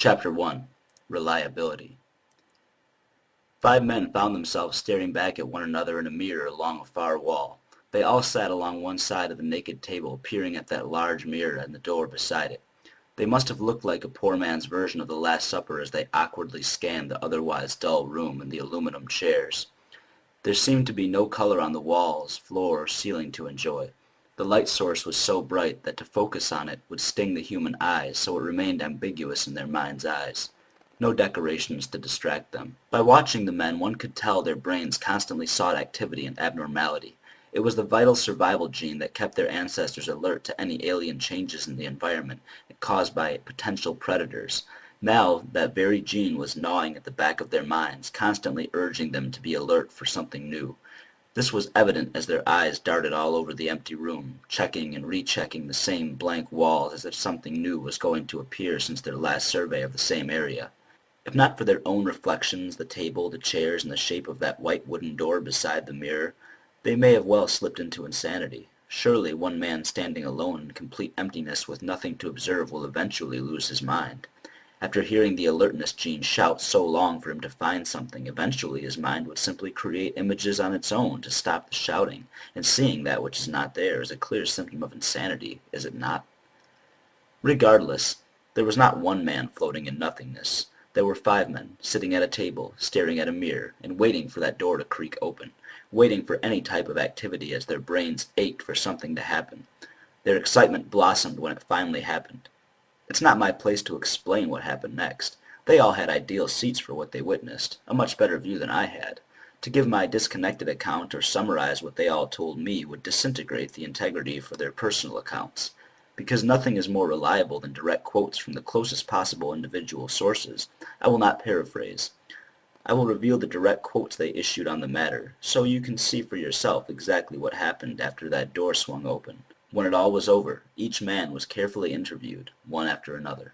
Chapter 1. Reliability. 5 men found themselves staring back at one another in a mirror along a far wall. They all sat along one side of the naked table, peering at that large mirror and the door beside it. They must have looked like a poor man's version of the Last Supper as they awkwardly scanned the otherwise dull room and the aluminum chairs. There seemed to be no color on the walls, floor, or ceiling to enjoy. The light source was so bright that to focus on it would sting the human eyes, so it remained ambiguous in their mind's eyes. No decorations to distract them. By watching the men, one could tell their brains constantly sought activity and abnormality. It was the vital survival gene that kept their ancestors alert to any alien changes in the environment caused by potential predators. Now, that very gene was gnawing at the back of their minds, constantly urging them to be alert for something new. This was evident as their eyes darted all over the empty room, checking and rechecking the same blank walls as if something new was going to appear since their last survey of the same area. If not for their own reflections, the table, the chairs, and the shape of that white wooden door beside the mirror, they may have well slipped into insanity. Surely one man standing alone in complete emptiness with nothing to observe will eventually lose his mind. After hearing the alertness gene shout so long for him to find something, eventually his mind would simply create images on its own to stop the shouting, and seeing that which is not there is a clear symptom of insanity, is it not? Regardless, there was not one man floating in nothingness. There were 5 men, sitting at a table, staring at a mirror, and waiting for that door to creak open, waiting for any type of activity as their brains ached for something to happen. Their excitement blossomed when it finally happened. It's not my place to explain what happened next. They all had ideal seats for what they witnessed, a much better view than I had. To give my disconnected account or summarize what they all told me would disintegrate the integrity for their personal accounts. Because nothing is more reliable than direct quotes from the closest possible individual sources, I will not paraphrase. I will reveal the direct quotes they issued on the matter, so you can see for yourself exactly what happened after that door swung open. When it all was over, each man was carefully interviewed, one after another.